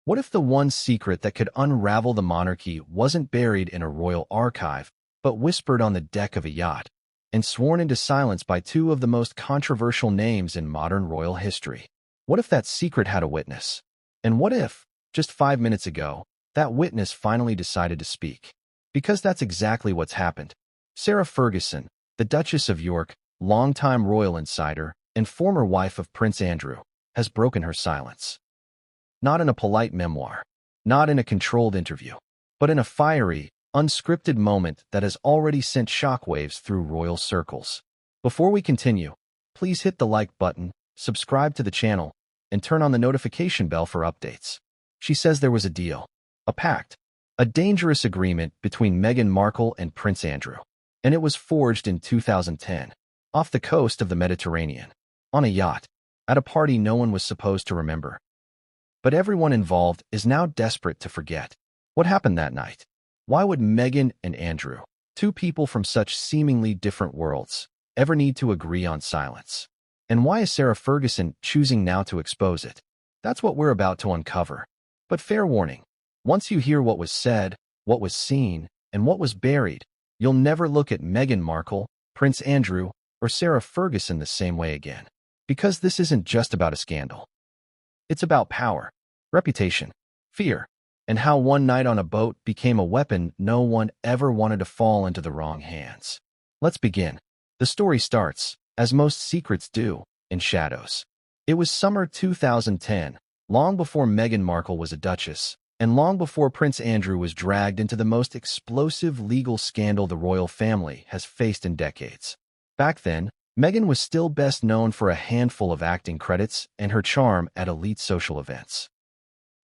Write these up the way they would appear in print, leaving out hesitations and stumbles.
What if the one secret that could unravel the monarchy wasn't buried in a royal archive, but whispered on the deck of a yacht, and sworn into silence by two of the most controversial names in modern royal history? What if that secret had a witness? And what if, just 5 minutes ago, that witness finally decided to speak? Because that's exactly what's happened. Sarah Ferguson, the Duchess of York, longtime royal insider, and former wife of Prince Andrew, has broken her silence. Not in a polite memoir, not in a controlled interview, but in a fiery, unscripted moment that has already sent shockwaves through royal circles. Before we continue, please hit the like button, subscribe to the channel, and turn on the notification bell for updates. She says there was a deal, a pact, a dangerous agreement between Meghan Markle and Prince Andrew, and it was forged in 2010, off the coast of the Mediterranean, on a yacht, at a party no one was supposed to remember. But everyone involved is now desperate to forget. What happened that night? Why would Meghan and Andrew, two people from such seemingly different worlds, ever need to agree on silence? And why is Sarah Ferguson choosing now to expose it? That's what we're about to uncover. But fair warning, once you hear what was said, what was seen, and what was buried, you'll never look at Meghan Markle, Prince Andrew, or Sarah Ferguson the same way again. Because this isn't just about a scandal. It's about power, reputation, fear, and how one night on a boat became a weapon no one ever wanted to fall into the wrong hands. Let's begin. The story starts, as most secrets do, in shadows. It was summer 2010, long before Meghan Markle was a duchess, and long before Prince Andrew was dragged into the most explosive legal scandal the royal family has faced in decades. Back then, Meghan was still best known for a handful of acting credits and her charm at elite social events.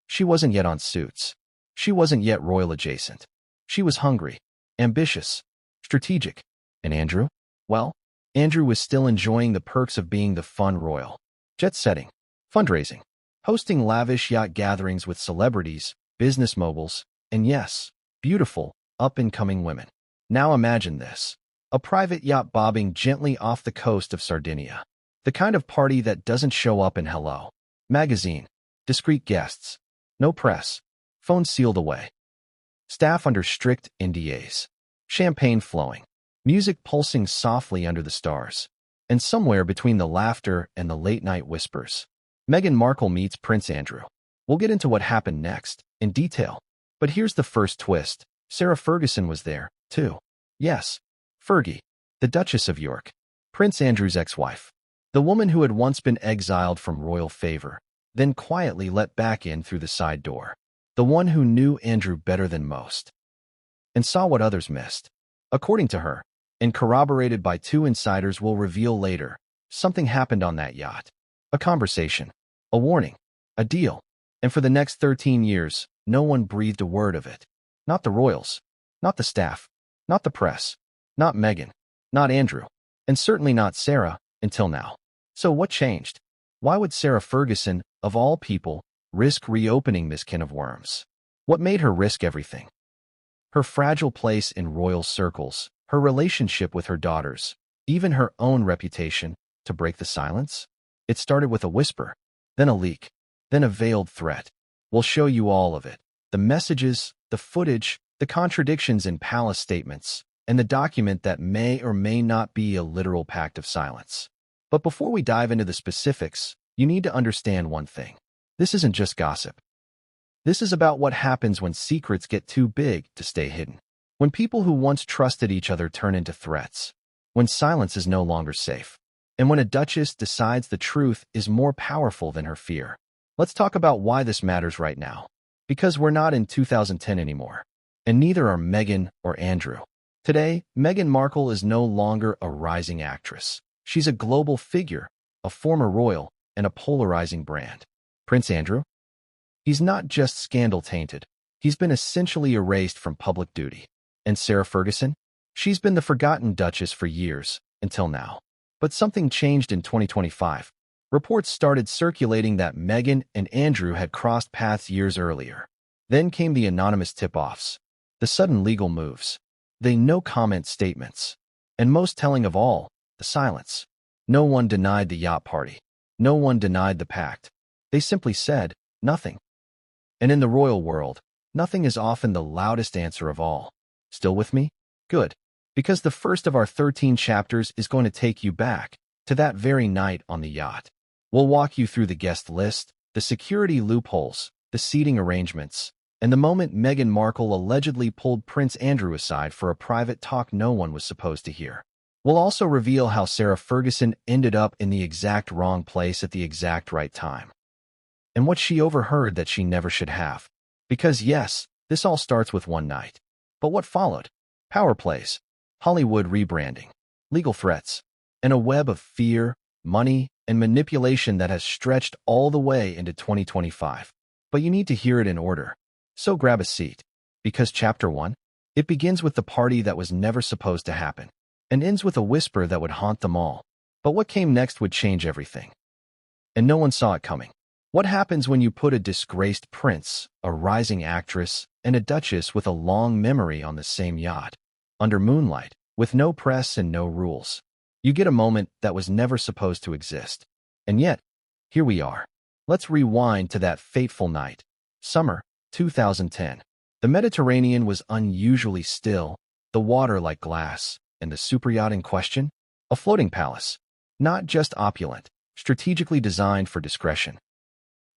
She wasn't yet on Suits. She wasn't yet royal adjacent. She was hungry, ambitious, strategic. And Andrew? Well, Andrew was still enjoying the perks of being the fun royal. Jet-setting, fundraising, hosting lavish yacht gatherings with celebrities, business moguls, and yes, beautiful, up-and-coming women. Now imagine this. A private yacht bobbing gently off the coast of Sardinia. The kind of party that doesn't show up in Hello Magazine. Discreet guests. No press. Phones sealed away. Staff under strict NDAs. Champagne flowing. Music pulsing softly under the stars. And somewhere between the laughter and the late-night whispers, Meghan Markle meets Prince Andrew. We'll get into what happened next, in detail. But here's the first twist. Sarah Ferguson was there, too. Yes. Fergie, the Duchess of York, Prince Andrew's ex-wife, the woman who had once been exiled from royal favor, then quietly let back in through the side door, the one who knew Andrew better than most, and saw what others missed. According to her, and corroborated by two insiders we'll reveal later, something happened on that yacht. A conversation, a warning, a deal, and for the next 13 years, no one breathed a word of it. Not the royals, not the staff, not the press. Not Meghan, not Andrew, and certainly not Sarah, until now. So what changed? Why would Sarah Ferguson, of all people, risk reopening this can of worms? What made her risk everything? Her fragile place in royal circles, her relationship with her daughters, even her own reputation, to break the silence? It started with a whisper, then a leak, then a veiled threat. We'll show you all of it. The messages, the footage, the contradictions in palace statements, and the document that may or may not be a literal pact of silence. But before we dive into the specifics, you need to understand one thing. This isn't just gossip. This is about what happens when secrets get too big to stay hidden. When people who once trusted each other turn into threats. When silence is no longer safe. And when a duchess decides the truth is more powerful than her fear. Let's talk about why this matters right now. Because we're not in 2010 anymore. And neither are Meghan or Andrew. Today, Meghan Markle is no longer a rising actress. She's a global figure, a former royal, and a polarizing brand. Prince Andrew? He's not just scandal-tainted. He's been essentially erased from public duty. And Sarah Ferguson? She's been the forgotten duchess for years, until now. But something changed in 2025. Reports started circulating that Meghan and Andrew had crossed paths years earlier. Then came the anonymous tip-offs, the sudden legal moves, the no-comment statements, and most telling of all, the silence. No one denied the yacht party. No one denied the pact. They simply said nothing. And in the royal world, nothing is often the loudest answer of all. Still with me? Good. Because the first of our 13 chapters is going to take you back to that very night on the yacht. We'll walk you through the guest list, the security loopholes, the seating arrangements, and the moment Meghan Markle allegedly pulled Prince Andrew aside for a private talk no one was supposed to hear. We'll also reveal how Sarah Ferguson ended up in the exact wrong place at the exact right time, and what she overheard that she never should have. Because yes, this all starts with one night. But what followed? Power plays, Hollywood rebranding, legal threats, and a web of fear, money, and manipulation that has stretched all the way into 2025. But you need to hear it in order. So grab a seat. Because Chapter 1, it begins with the party that was never supposed to happen, and ends with a whisper that would haunt them all. But what came next would change everything. And no one saw it coming. What happens when you put a disgraced prince, a rising actress, and a duchess with a long memory on the same yacht, under moonlight, with no press and no rules? You get a moment that was never supposed to exist. And yet, here we are. Let's rewind to that fateful night. Summer 2010. The Mediterranean was unusually still, the water like glass, and the superyacht in question? A floating palace. Not just opulent, strategically designed for discretion.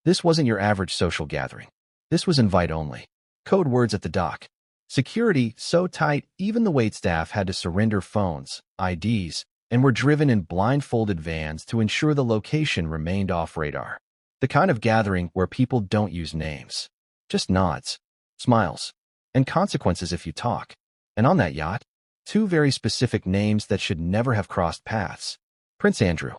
This wasn't your average social gathering. This was invite only. Code words at the dock. Security so tight even the waitstaff had to surrender phones, IDs, and were driven in blindfolded vans to ensure the location remained off radar. The kind of gathering where people don't use names. Just nods, smiles, and consequences if you talk. And on that yacht, two very specific names that should never have crossed paths. Prince Andrew,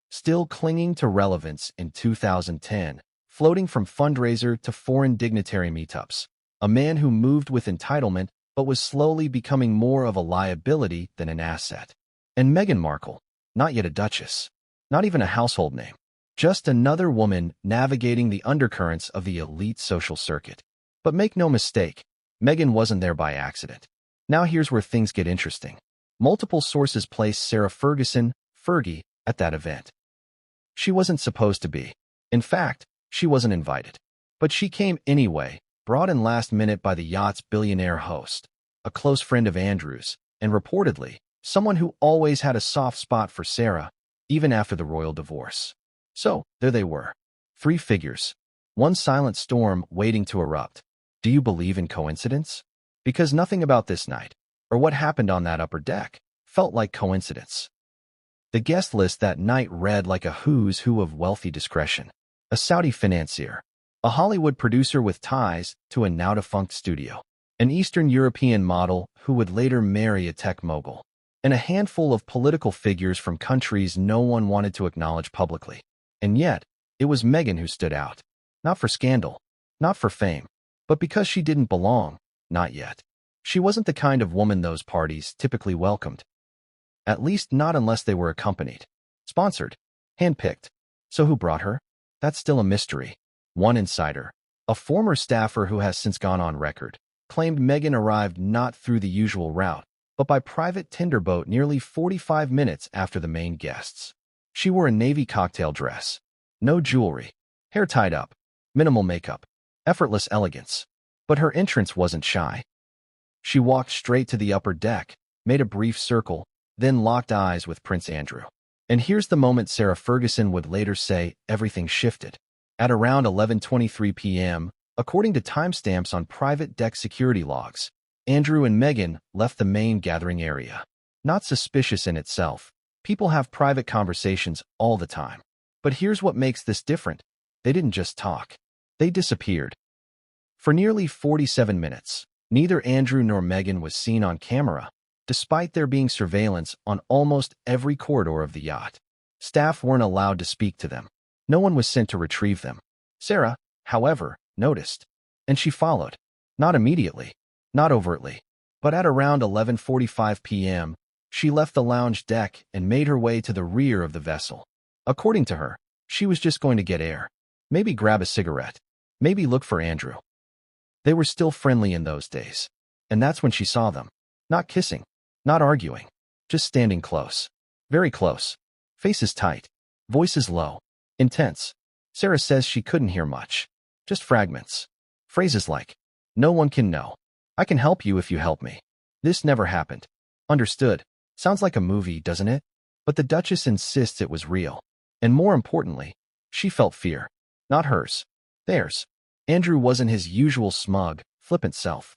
still clinging to relevance in 2010, floating from fundraiser to foreign dignitary meetups. A man who moved with entitlement but was slowly becoming more of a liability than an asset. And Meghan Markle, not yet a duchess, not even a household name. Just another woman navigating the undercurrents of the elite social circuit. But make no mistake, Meghan wasn't there by accident. Now here's where things get interesting. Multiple sources place Sarah Ferguson, Fergie, at that event. She wasn't supposed to be. In fact, she wasn't invited. But she came anyway, brought in last minute by the yacht's billionaire host, a close friend of Andrew's, and reportedly, someone who always had a soft spot for Sarah, even after the royal divorce. So, there they were. Three figures. One silent storm waiting to erupt. Do you believe in coincidence? Because nothing about this night, or what happened on that upper deck, felt like coincidence. The guest list that night read like a who's who of wealthy discretion. A Saudi financier, a Hollywood producer with ties to a now-defunct studio, an Eastern European model who would later marry a tech mogul, and a handful of political figures from countries no one wanted to acknowledge publicly. And yet, it was Meghan who stood out. Not for scandal, not for fame, but because she didn't belong, not yet. She wasn't the kind of woman those parties typically welcomed. At least not unless they were accompanied, sponsored, handpicked. So who brought her? That's still a mystery. One insider, a former staffer who has since gone on record, claimed Meghan arrived not through the usual route, but by private tender boat nearly 45 minutes after the main guests. She wore a navy cocktail dress, no jewelry, hair tied up, minimal makeup, effortless elegance. But her entrance wasn't shy. She walked straight to the upper deck, made a brief circle, then locked eyes with Prince Andrew. And here's the moment Sarah Ferguson would later say everything shifted. At around 11:23 p.m., according to timestamps on private deck security logs, Andrew and Meghan left the main gathering area. Not suspicious in itself. People have private conversations all the time. But here's what makes this different. They didn't just talk. They disappeared. For nearly 47 minutes, neither Andrew nor Meghan was seen on camera, despite there being surveillance on almost every corridor of the yacht. Staff weren't allowed to speak to them. No one was sent to retrieve them. Sarah, however, noticed. And she followed. Not immediately, not overtly, but at around 11:45 p.m., she left the lounge deck and made her way to the rear of the vessel. According to her, she was just going to get air. Maybe grab a cigarette. Maybe look for Andrew. They were still friendly in those days. And that's when she saw them. Not kissing. Not arguing. Just standing close. Very close. Faces tight. Voices low. Intense. Sarah says she couldn't hear much. Just fragments. Phrases like, "No one can know. I can help you if you help me. This never happened." Understood. Sounds like a movie, doesn't it? But the Duchess insists it was real. And more importantly, she felt fear. Not hers. Theirs. Andrew wasn't his usual smug, flippant self.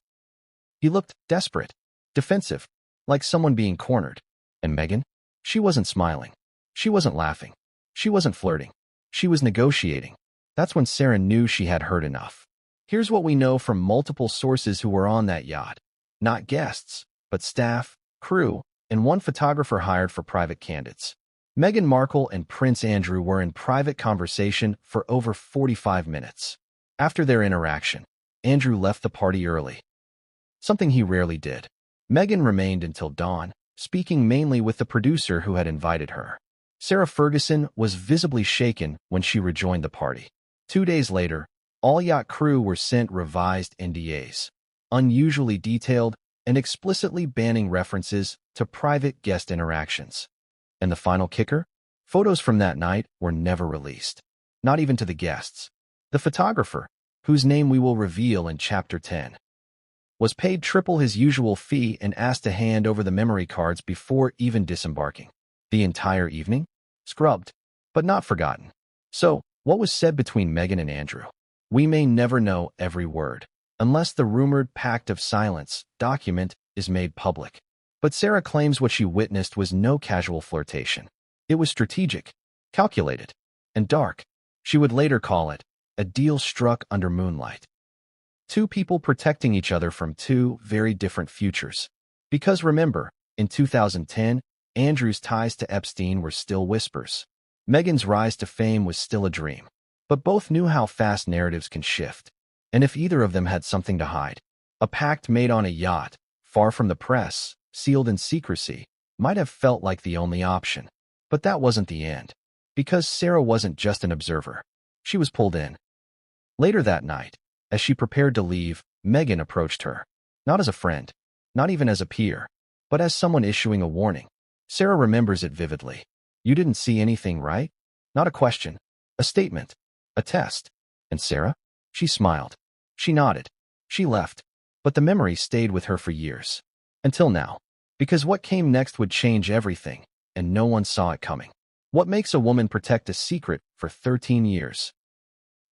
He looked desperate, defensive, like someone being cornered. And Meghan? She wasn't smiling. She wasn't laughing. She wasn't flirting. She was negotiating. That's when Sarah knew she had heard enough. Here's what we know from multiple sources who were on that yacht. Not guests, but staff, crew, and one photographer hired for private candidates. Meghan Markle and Prince Andrew were in private conversation for over 45 minutes. After their interaction, Andrew left the party early. Something he rarely did. Meghan remained until dawn, speaking mainly with the producer who had invited her. Sarah Ferguson was visibly shaken when she rejoined the party. 2 days later, all yacht crew were sent revised NDAs, unusually detailed and explicitly banning references to private guest interactions. And the final kicker? Photos from that night were never released. Not even to the guests. The photographer, whose name we will reveal in Chapter 10, was paid triple his usual fee and asked to hand over the memory cards before even disembarking. The entire evening? Scrubbed, but not forgotten. So, what was said between Meghan and Andrew? We may never know every word, unless the rumored pact of silence document is made public. But Sarah claims what she witnessed was no casual flirtation. It was strategic, calculated, and dark. She would later call it a deal struck under moonlight. Two people protecting each other from two very different futures. Because remember, in 2010, Andrew's ties to Epstein were still whispers. Meghan's rise to fame was still a dream. But both knew how fast narratives can shift. And if either of them had something to hide, a pact made on a yacht, far from the press, sealed in secrecy, might have felt like the only option. But that wasn't the end. Because Sarah wasn't just an observer. She was pulled in. Later that night, as she prepared to leave, Meghan approached her. Not as a friend, not even as a peer, but as someone issuing a warning. Sarah remembers it vividly. You didn't see anything, right? Not a question. A statement. A test. And Sarah? She smiled. She nodded. She left. But the memory stayed with her for years. Until now. Because what came next would change everything, and no one saw it coming. What makes a woman protect a secret for 13 years?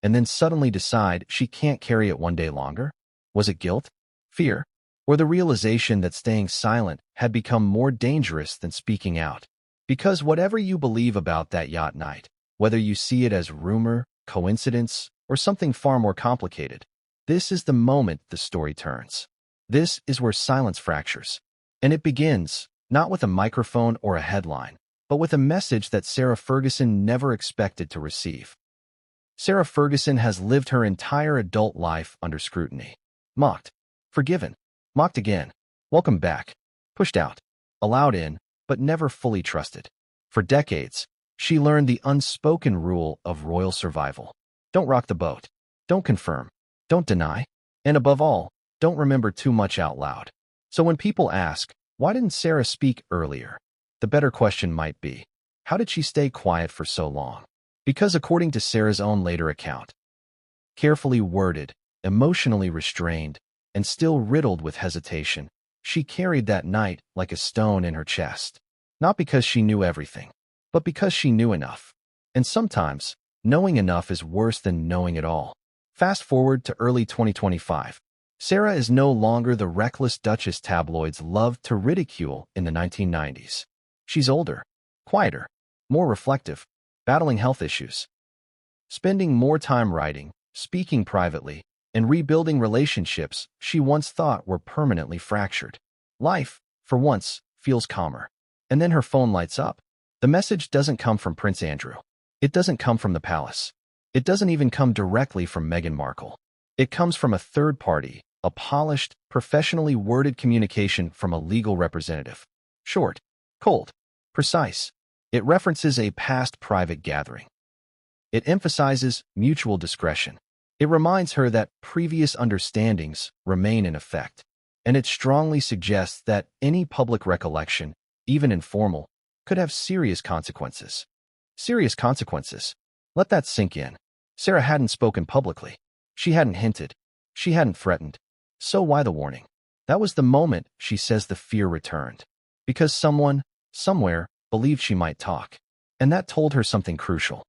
And then suddenly decide she can't carry it one day longer? Was it guilt? Fear? Or the realization that staying silent had become more dangerous than speaking out? Because whatever you believe about that yacht night, whether you see it as rumor, coincidence, or something far more complicated, this is the moment the story turns. This is where silence fractures. And it begins, not with a microphone or a headline, but with a message that Sarah Ferguson never expected to receive. Sarah Ferguson has lived her entire adult life under scrutiny. Mocked. Forgiven. Mocked again. Welcomed back. Pushed out. Allowed in, but never fully trusted. For decades, she learned the unspoken rule of royal survival. Don't rock the boat. Don't confirm. Don't deny. And above all, don't remember too much out loud. So when people ask, why didn't Sarah speak earlier? The better question might be, how did she stay quiet for so long? Because according to Sarah's own later account, carefully worded, emotionally restrained, and still riddled with hesitation, she carried that night like a stone in her chest. Not because she knew everything, but because she knew enough. And sometimes, knowing enough is worse than knowing it all. Fast forward to early 2025. Sarah is no longer the reckless Duchess tabloids loved to ridicule in the 1990s. She's older, quieter, more reflective, battling health issues, spending more time writing, speaking privately, and rebuilding relationships she once thought were permanently fractured. Life, for once, feels calmer. And then her phone lights up. The message doesn't come from Prince Andrew. It doesn't come from the palace. It doesn't even come directly from Meghan Markle. It comes from a third party, a polished, professionally worded communication from a legal representative. Short, cold, precise. It references a past private gathering. It emphasizes mutual discretion. It reminds her that previous understandings remain in effect. And it strongly suggests that any public recollection, even informal, could have serious consequences. Serious consequences. Let that sink in. Sarah hadn't spoken publicly. She hadn't hinted. She hadn't threatened. So why the warning? That was the moment, she says, the fear returned. Because someone, somewhere, believed she might talk. And that told her something crucial.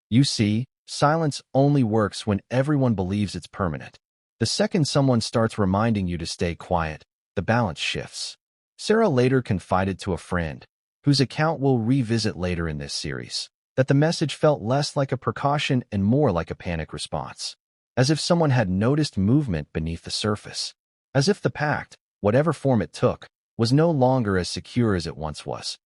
You see, silence only works when everyone believes it's permanent. The second someone starts reminding you to stay quiet, the balance shifts. Sarah later confided to a friend, whose account we'll revisit later in this series, that the message felt less like a precaution and more like a panic response. As if someone had noticed movement beneath the surface. As if the pact, whatever form it took, was no longer as secure as it once was.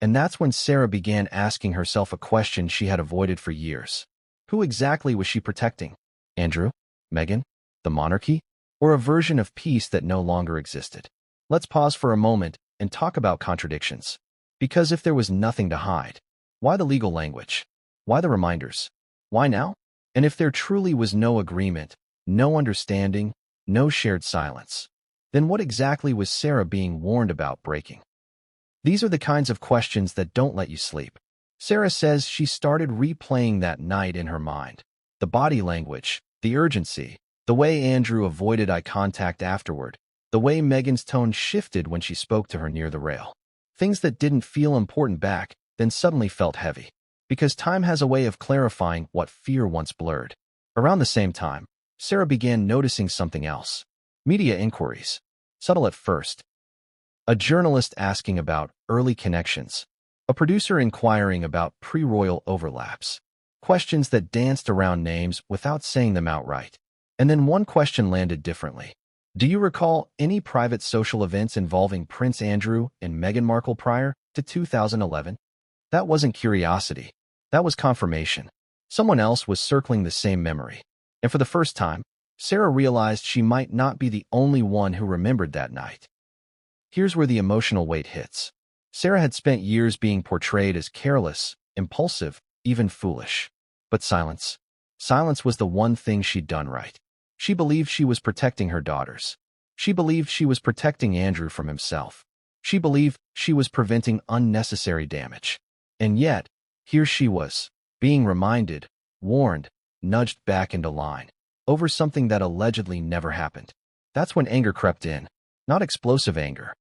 And that's when Sarah began asking herself a question she had avoided for years. Who exactly was she protecting? Andrew? Meghan? The monarchy? Or a version of peace that no longer existed? Let's pause for a moment and talk about contradictions. Because if there was nothing to hide, why the legal language? Why the reminders? Why now? And if there truly was no agreement, no understanding, no shared silence, then what exactly was Sarah being warned about breaking? These are the kinds of questions that don't let you sleep. Sarah says she started replaying that night in her mind. The body language, the urgency, the way Andrew avoided eye contact afterward, the way Meghan's tone shifted when she spoke to her near the rail. Things that didn't feel important back then suddenly felt heavy. Because time has a way of clarifying what fear once blurred. Around the same time, Sarah began noticing something else. Media inquiries. Subtle at first. A journalist asking about early connections. A producer inquiring about pre-royal overlaps. Questions that danced around names without saying them outright. And then one question landed differently. Do you recall any private social events involving Prince Andrew and Meghan Markle prior to 2011? That wasn't curiosity. That was confirmation. Someone else was circling the same memory. And for the first time, Sarah realized she might not be the only one who remembered that night. Here's where the emotional weight hits. Sarah had spent years being portrayed as careless, impulsive, even foolish. But silence. Silence was the one thing she'd done right. She believed she was protecting her daughters. She believed she was protecting Andrew from himself. She believed she was preventing unnecessary damage. And yet, here she was, being reminded, warned, nudged back into line, over something that allegedly never happened. That's when anger crept in. Not explosive anger.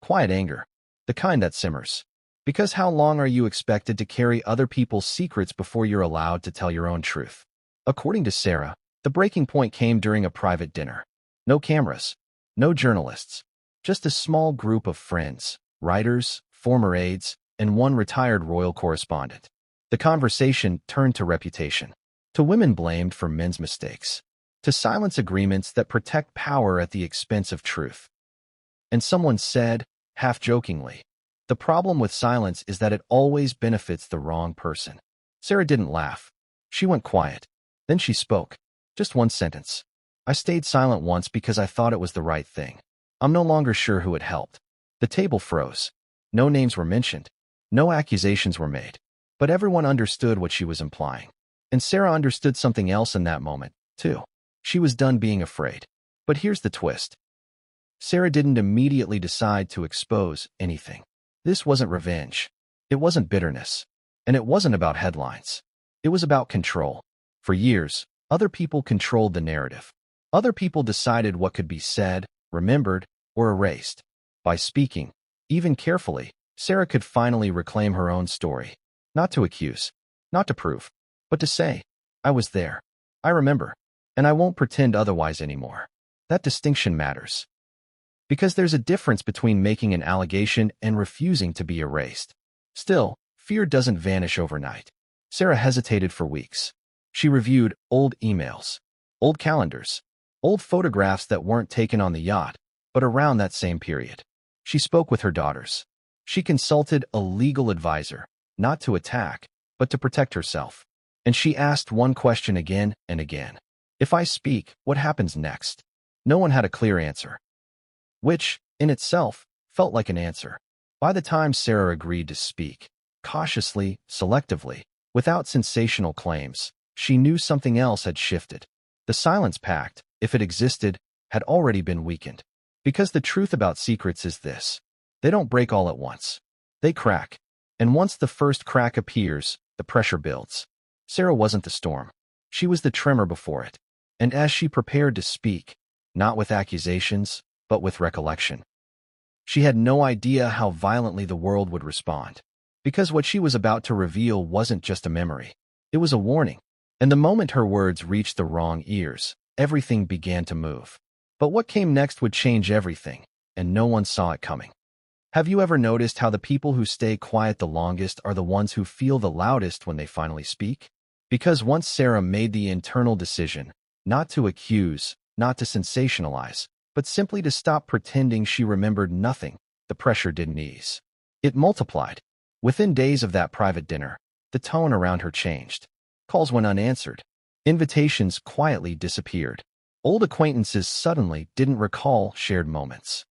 Quiet anger. The kind that simmers. Because how long are you expected to carry other people's secrets before you're allowed to tell your own truth? According to Sarah, the breaking point came during a private dinner. No cameras. No journalists. Just a small group of friends, writers, former aides, and one retired royal correspondent. The conversation turned to reputation, to women blamed for men's mistakes, to silence agreements that protect power at the expense of truth. And someone said, half-jokingly, the problem with silence is that it always benefits the wrong person. Sarah didn't laugh. She went quiet. Then she spoke. Just one sentence. I stayed silent once because I thought it was the right thing. I'm no longer sure who it helped. The table froze. No names were mentioned. No accusations were made. But everyone understood what she was implying. And Sarah understood something else in that moment, too. She was done being afraid. But here's the twist. Sarah didn't immediately decide to expose anything. This wasn't revenge. It wasn't bitterness. And it wasn't about headlines. It was about control. For years, other people controlled the narrative. Other people decided what could be said, remembered, or erased. By speaking, even carefully, Sarah could finally reclaim her own story. Not to accuse, not to prove, but to say, I was there. I remember. And I won't pretend otherwise anymore. That distinction matters. Because there's a difference between making an allegation and refusing to be erased. Still, fear doesn't vanish overnight. Sarah hesitated for weeks. She reviewed old emails, old calendars, old photographs that weren't taken on the yacht, but around that same period. She spoke with her daughters. She consulted a legal advisor, not to attack, but to protect herself. And she asked one question again and again. If I speak, what happens next? No one had a clear answer. Which, in itself, felt like an answer. By the time Sarah agreed to speak, cautiously, selectively, without sensational claims, she knew something else had shifted. The silence pact, if it existed, had already been weakened. Because the truth about secrets is this. They don't break all at once. They crack. And once the first crack appears, the pressure builds. Sarah wasn't the storm. She was the tremor before it. And as she prepared to speak, not with accusations, but with recollection, she had no idea how violently the world would respond. Because what she was about to reveal wasn't just a memory. It was a warning. And the moment her words reached the wrong ears, everything began to move. But what came next would change everything, and no one saw it coming. Have you ever noticed how the people who stay quiet the longest are the ones who feel the loudest when they finally speak? Because once Sarah made the internal decision, not to accuse, not to sensationalize, but simply to stop pretending she remembered nothing, the pressure didn't ease. It multiplied. Within days of that private dinner, the tone around her changed. Calls went unanswered. Invitations quietly disappeared. Old acquaintances suddenly didn't recall shared moments.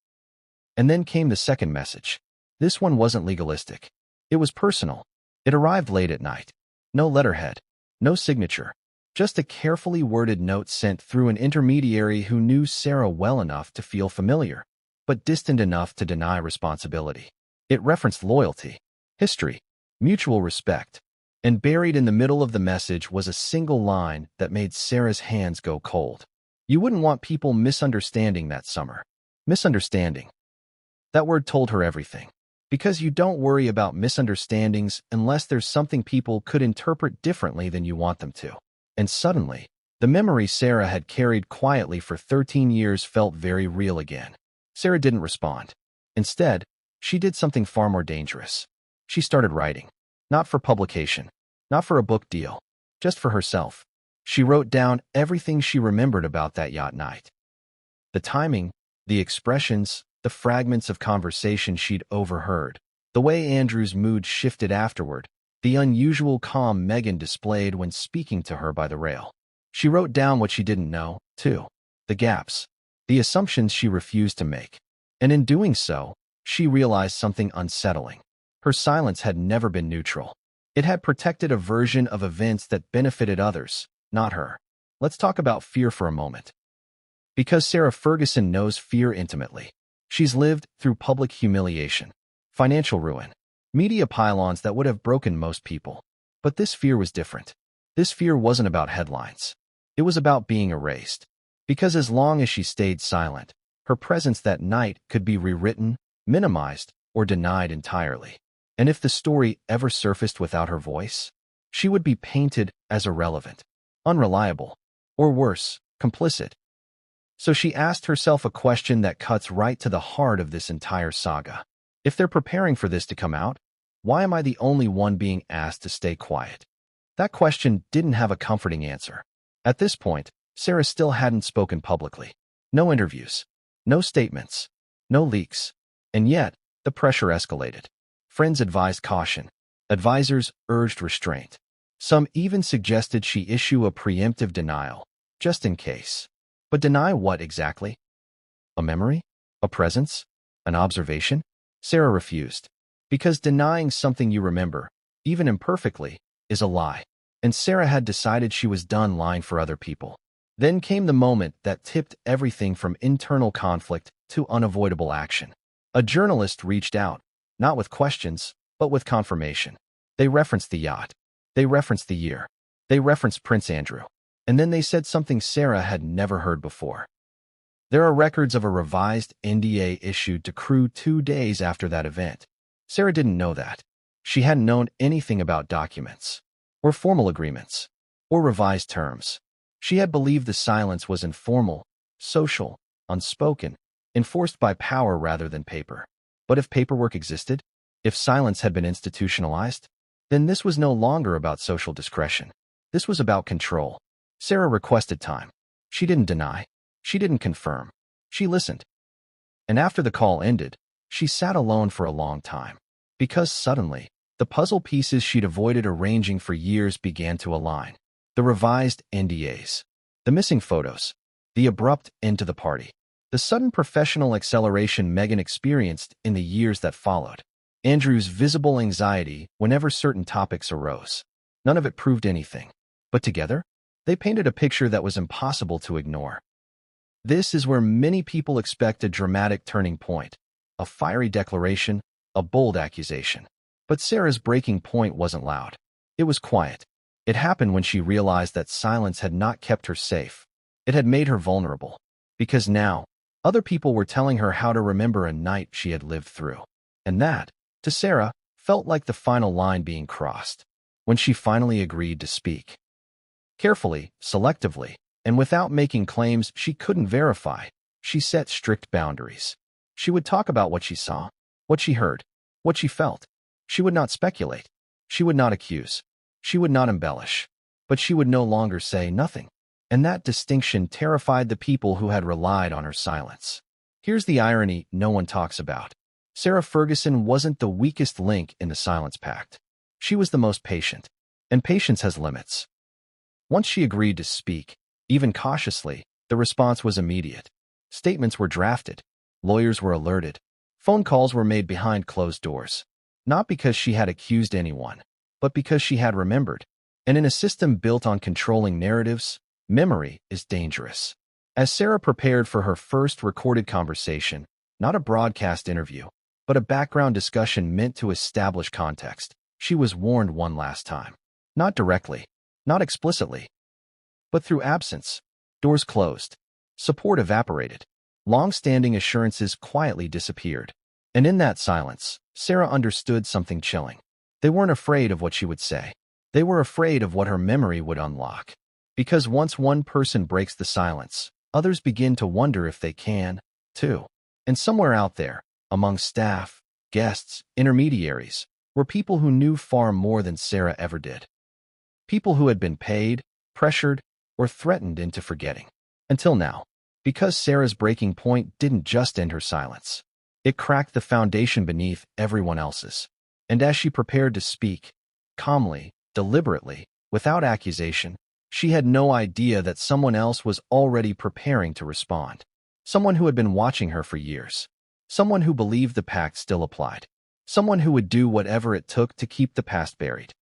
And then came the second message. This one wasn't legalistic. It was personal. It arrived late at night. No letterhead. No signature. Just a carefully worded note sent through an intermediary who knew Sarah well enough to feel familiar, but distant enough to deny responsibility. It referenced loyalty, history, mutual respect, and buried in the middle of the message was a single line that made Sarah's hands go cold. You wouldn't want people misunderstanding that summer. Misunderstanding. That word told her everything. Because you don't worry about misunderstandings unless there's something people could interpret differently than you want them to. And suddenly, the memory Sarah had carried quietly for 13 years felt very real again. Sarah didn't respond. Instead, she did something far more dangerous. She started writing. Not for publication. Not for a book deal. Just for herself. She wrote down everything she remembered about that yacht night. The timing, the expressions, the fragments of conversation she'd overheard, the way Andrew's mood shifted afterward, the unusual calm Meghan displayed when speaking to her by the rail. She wrote down what she didn't know, too. The gaps. The assumptions she refused to make. And in doing so, she realized something unsettling. Her silence had never been neutral. It had protected a version of events that benefited others, not her. Let's talk about fear for a moment. Because Sarah Ferguson knows fear intimately. She's lived through public humiliation, financial ruin, media pylons that would have broken most people. But this fear was different. This fear wasn't about headlines. It was about being erased. Because as long as she stayed silent, her presence that night could be rewritten, minimized, or denied entirely. And if the story ever surfaced without her voice, she would be painted as irrelevant, unreliable, or worse, complicit. So she asked herself a question that cuts right to the heart of this entire saga. If they're preparing for this to come out, why am I the only one being asked to stay quiet? That question didn't have a comforting answer. At this point, Sarah still hadn't spoken publicly. No interviews, no statements, no leaks. And yet, the pressure escalated. Friends advised caution. Advisors urged restraint. Some even suggested she issue a preemptive denial, just in case. But deny what exactly? A memory? A presence? An observation? Sarah refused. Because denying something you remember, even imperfectly, is a lie. And Sarah had decided she was done lying for other people. Then came the moment that tipped everything from internal conflict to unavoidable action. A journalist reached out, not with questions, but with confirmation. They referenced the yacht. They referenced the year. They referenced Prince Andrew. And then they said something Sarah had never heard before. There are records of a revised NDA issued to crew 2 days after that event. Sarah didn't know that. She hadn't known anything about documents, or formal agreements, or revised terms. She had believed the silence was informal, social, unspoken, enforced by power rather than paper. But if paperwork existed, if silence had been institutionalized, then this was no longer about social discretion. This was about control. Sarah requested time. She didn't deny. She didn't confirm. She listened. And after the call ended, she sat alone for a long time. Because suddenly, the puzzle pieces she'd avoided arranging for years began to align. The revised NDAs. The missing photos. The abrupt end to the party. The sudden professional acceleration Meghan experienced in the years that followed. Andrew's visible anxiety whenever certain topics arose. None of it proved anything. But together, they painted a picture that was impossible to ignore. This is where many people expect a dramatic turning point, a fiery declaration, a bold accusation. But Sarah's breaking point wasn't loud. It was quiet. It happened when she realized that silence had not kept her safe. It had made her vulnerable. Because now, other people were telling her how to remember a night she had lived through. And that, to Sarah, felt like the final line being crossed. When she finally agreed to speak. Carefully, selectively, and without making claims she couldn't verify, she set strict boundaries. She would talk about what she saw, what she heard, what she felt. She would not speculate. She would not accuse. She would not embellish. But she would no longer say nothing. And that distinction terrified the people who had relied on her silence. Here's the irony no one talks about. Sarah Ferguson wasn't the weakest link in the silence pact. She was the most patient. And patience has limits. Once she agreed to speak, even cautiously, the response was immediate. Statements were drafted. Lawyers were alerted. Phone calls were made behind closed doors. Not because she had accused anyone, but because she had remembered. And in a system built on controlling narratives, memory is dangerous. As Sarah prepared for her first recorded conversation, not a broadcast interview, but a background discussion meant to establish context, she was warned one last time. Not directly, not explicitly, but through absence. Doors closed. Support evaporated. Long-standing assurances quietly disappeared. And in that silence, Sarah understood something chilling. They weren't afraid of what she would say. They were afraid of what her memory would unlock. Because once one person breaks the silence, others begin to wonder if they can, too. And somewhere out there, among staff, guests, intermediaries, were people who knew far more than Sarah ever did. People who had been paid, pressured, or threatened into forgetting. Until now. Because Sarah's breaking point didn't just end her silence. It cracked the foundation beneath everyone else's. And as she prepared to speak, calmly, deliberately, without accusation, she had no idea that someone else was already preparing to respond. Someone who had been watching her for years. Someone who believed the pact still applied. Someone who would do whatever it took to keep the past buried.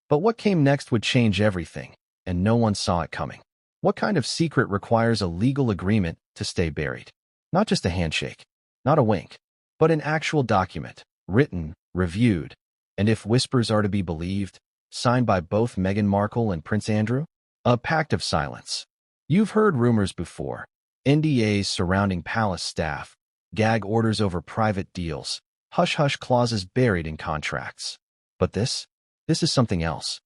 But what came next would change everything, and no one saw it coming. What kind of secret requires a legal agreement to stay buried? Not just a handshake, not a wink, but an actual document, written, reviewed, and if whispers are to be believed, signed by both Meghan Markle and Prince Andrew? A pact of silence. You've heard rumors before. NDAs surrounding palace staff, gag orders over private deals, hush-hush clauses buried in contracts. But this is something else.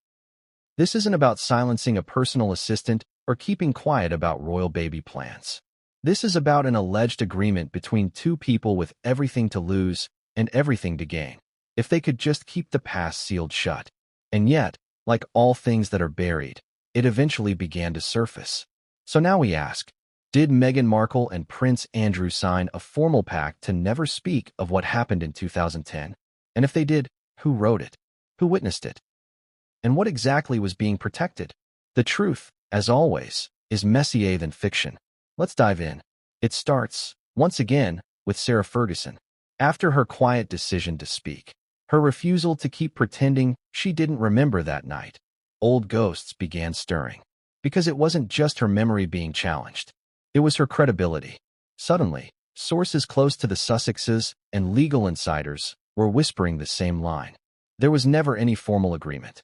This isn't about silencing a personal assistant or keeping quiet about royal baby plans. This is about an alleged agreement between two people with everything to lose and everything to gain, if they could just keep the past sealed shut. And yet, like all things that are buried, it eventually began to surface. So now we ask, did Meghan Markle and Prince Andrew sign a formal pact to never speak of what happened in 2010? And if they did, who wrote it? Who witnessed it? And what exactly was being protected? The truth, as always, is messier than fiction. Let's dive in. It starts, once again, with Sarah Ferguson. After her quiet decision to speak, her refusal to keep pretending she didn't remember that night, old ghosts began stirring. Because it wasn't just her memory being challenged. It was her credibility. Suddenly, sources close to the Sussexes and legal insiders were whispering the same line. There was never any formal agreement.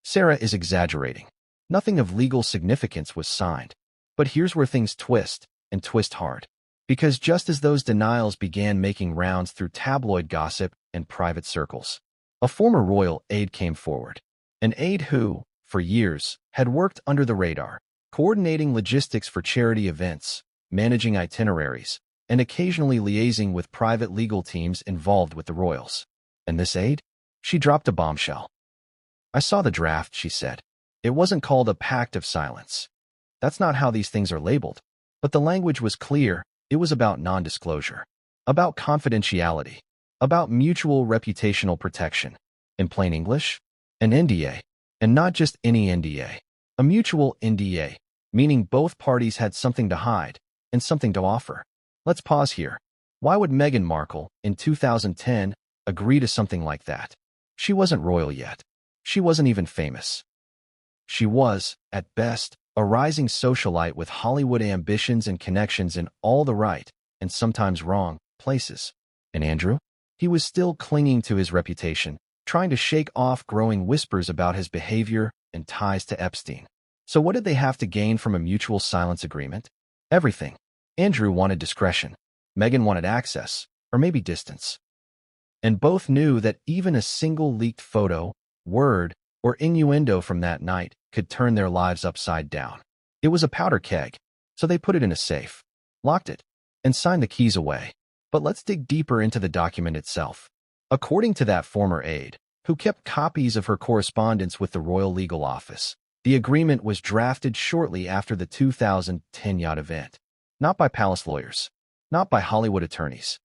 Sarah is exaggerating. Nothing of legal significance was signed. But here's where things twist, and twist hard. Because just as those denials began making rounds through tabloid gossip and private circles, a former royal aide came forward. An aide who, for years, had worked under the radar, coordinating logistics for charity events, managing itineraries, and occasionally liaising with private legal teams involved with the royals. And this aide? She dropped a bombshell. I saw the draft, she said. It wasn't called a pact of silence. That's not how these things are labeled. But the language was clear. It was about non-disclosure, about confidentiality, about mutual reputational protection. In plain English, an NDA. And not just any NDA. A mutual NDA, meaning both parties had something to hide and something to offer. Let's pause here. Why would Meghan Markle, in 2010, agree to something like that? She wasn't royal yet. She wasn't even famous. She was, at best, a rising socialite with Hollywood ambitions and connections in all the right, and sometimes wrong, places. And Andrew? He was still clinging to his reputation, trying to shake off growing whispers about his behavior and ties to Epstein. So what did they have to gain from a mutual silence agreement? Everything. Andrew wanted discretion. Meghan wanted access, or maybe distance. And both knew that even a single leaked photo, word, or innuendo from that night could turn their lives upside down. It was a powder keg, so they put it in a safe, locked it, and signed the keys away. But let's dig deeper into the document itself. According to that former aide, who kept copies of her correspondence with the Royal Legal Office, the agreement was drafted shortly after the 2010 yacht event. Not by palace lawyers, not by Hollywood attorneys,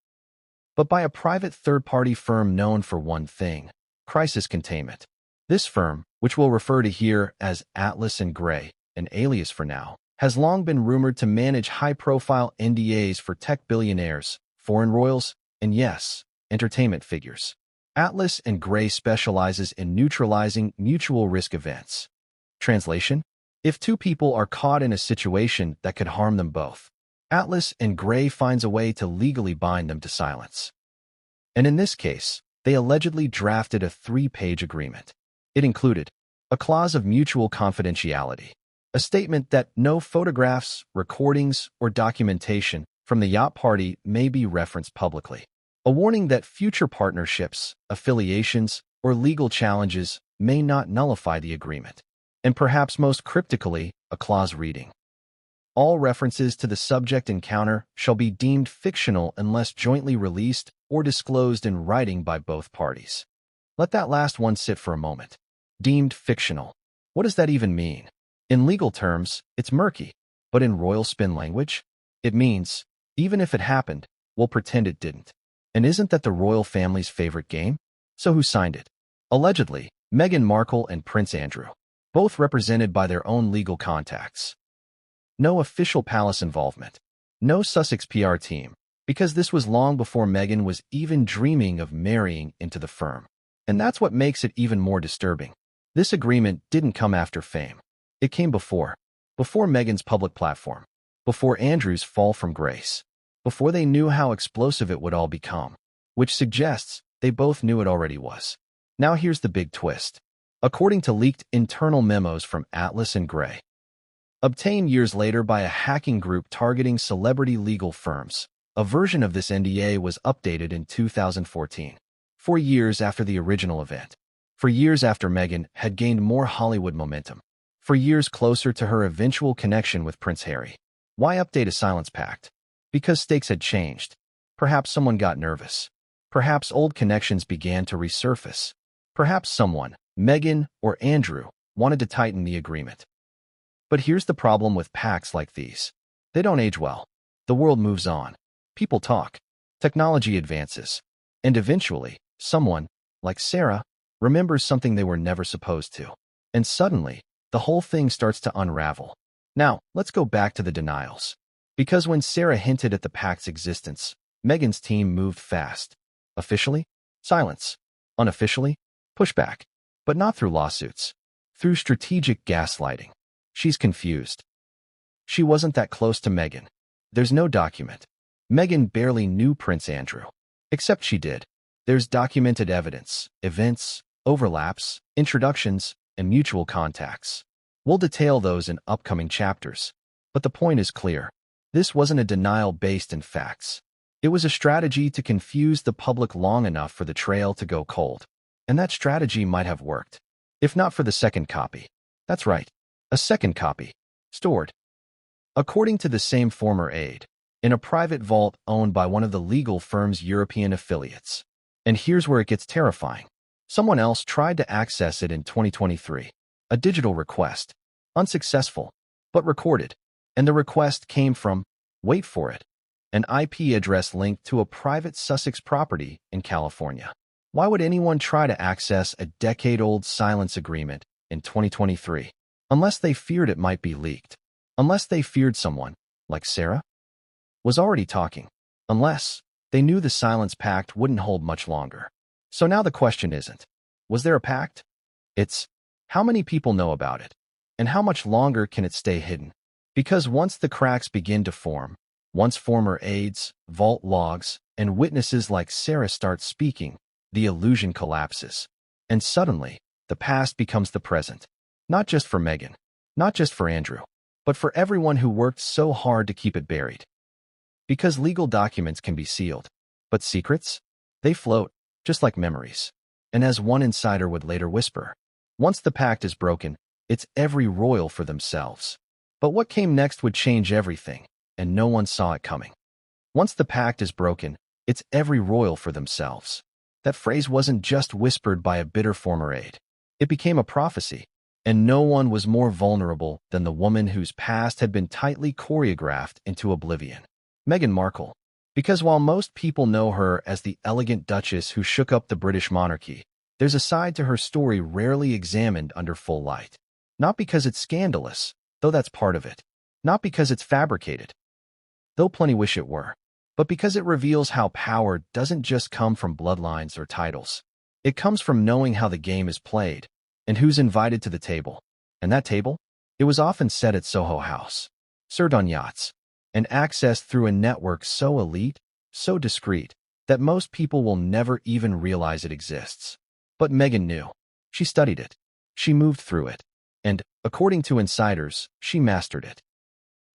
but by a private third-party firm known for one thing: crisis containment. This firm, which we'll refer to here as Atlas and Gray, an alias for now, has long been rumored to manage high-profile NDAs for tech billionaires, foreign royals, and yes, entertainment figures. Atlas and Gray specializes in neutralizing mutual risk events. Translation: if two people are caught in a situation that could harm them both, Atlas and Gray finds a way to legally bind them to silence. And in this case, they allegedly drafted a 3-page agreement. It included a clause of mutual confidentiality, a statement that no photographs, recordings, or documentation from the yacht party may be referenced publicly, a warning that future partnerships, affiliations, or legal challenges may not nullify the agreement, and perhaps most cryptically, a clause reading: all references to the subject encounter shall be deemed fictional unless jointly released or disclosed in writing by both parties. Let that last one sit for a moment. Deemed fictional. What does that even mean? In legal terms, it's murky, but in royal spin language, it means, even if it happened, we'll pretend it didn't. And isn't that the royal family's favorite game? So who signed it? Allegedly, Meghan Markle and Prince Andrew, both represented by their own legal contacts. No official palace involvement. No Sussex PR team, because this was long before Meghan was even dreaming of marrying into the firm. And that's what makes it even more disturbing. This agreement didn't come after fame. It came before Meghan's public platform, before Andrew's fall from grace, before they knew how explosive it would all become, which suggests they both knew it already was. Now here's the big twist. According to leaked internal memos from Atlas and Gray, obtained years later by a hacking group targeting celebrity legal firms, a version of this NDA was updated in 2014, 4 years after the original event, for years after Meghan had gained more Hollywood momentum, for years closer to her eventual connection with Prince Harry. Why update a silence pact? Because stakes had changed. Perhaps someone got nervous. Perhaps old connections began to resurface. Perhaps someone, Meghan or Andrew, wanted to tighten the agreement. But here's the problem with pacts like these. They don't age well. The world moves on. People talk. Technology advances. And eventually, someone, like Sarah, remembers something they were never supposed to. And suddenly, the whole thing starts to unravel. Now, let's go back to the denials. Because when Sarah hinted at the pact's existence, Meghan's team moved fast. Officially? Silence. Unofficially? Pushback. But not through lawsuits. Through strategic gaslighting. She's confused. She wasn't that close to Meghan. There's no document. Meghan barely knew Prince Andrew. Except she did. There's documented evidence, events, overlaps, introductions, and mutual contacts. We'll detail those in upcoming chapters. But the point is clear. This wasn't a denial based in facts. It was a strategy to confuse the public long enough for the trail to go cold. And that strategy might have worked. If not for the second copy. That's right. A second copy. Stored. According to the same former aide, in a private vault owned by one of the legal firm's European affiliates. And here's where it gets terrifying. Someone else tried to access it in 2023. A digital request. Unsuccessful, but recorded. And the request came from, wait for it, an IP address linked to a private Sussex property in California. Why would anyone try to access a decade-old silence agreement in 2023? Unless they feared it might be leaked. Unless they feared someone, like Sarah, was already talking. Unless they knew the silence pact wouldn't hold much longer. So now the question isn't, was there a pact? It's, how many people know about it? And how much longer can it stay hidden? Because once the cracks begin to form, once former aides, vault logs, and witnesses like Sarah start speaking, the illusion collapses. And suddenly, the past becomes the present. Not just for Meghan, not just for Andrew, but for everyone who worked so hard to keep it buried. Because legal documents can be sealed, but secrets? They float, just like memories. And as one insider would later whisper, once the pact is broken, it's every royal for themselves. But what came next would change everything, and no one saw it coming. Once the pact is broken, it's every royal for themselves. That phrase wasn't just whispered by a bitter former aide. It became a prophecy, and no one was more vulnerable than the woman whose past had been tightly choreographed into oblivion. Meghan Markle. Because while most people know her as the elegant duchess who shook up the British monarchy, there's a side to her story rarely examined under full light. Not because it's scandalous, though that's part of it. Not because it's fabricated, though plenty wish it were. But because it reveals how power doesn't just come from bloodlines or titles. It comes from knowing how the game is played, and who's invited to the table. And that table? It was often set at Soho House, served on yachts, and accessed through a network so elite, so discreet, that most people will never even realize it exists. But Meghan knew. She studied it. She moved through it. And, according to insiders, she mastered it.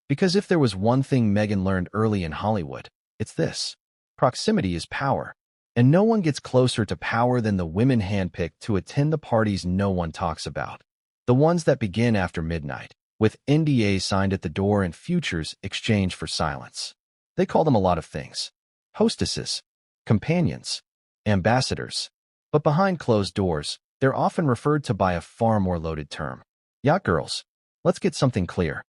Because if there was one thing Meghan learned early in Hollywood, it's this. Proximity is power. And no one gets closer to power than the women handpicked to attend the parties no one talks about. The ones that begin after midnight, with NDAs signed at the door and futures exchanged for silence. They call them a lot of things. Hostesses, companions, ambassadors. But behind closed doors, they're often referred to by a far more loaded term. Yacht girls. Let's get something clear.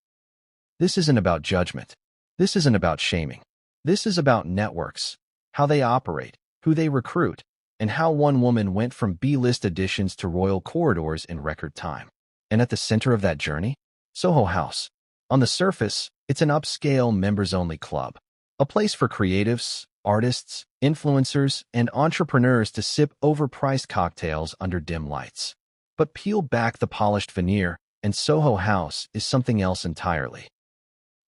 This isn't about judgment. This isn't about shaming. This is about networks, how they operate, who they recruit, and how one woman went from B-list additions to royal corridors in record time. And at the center of that journey? Soho House. On the surface, it's an upscale, members-only club. A place for creatives, artists, influencers, and entrepreneurs to sip overpriced cocktails under dim lights. But peel back the polished veneer, and Soho House is something else entirely.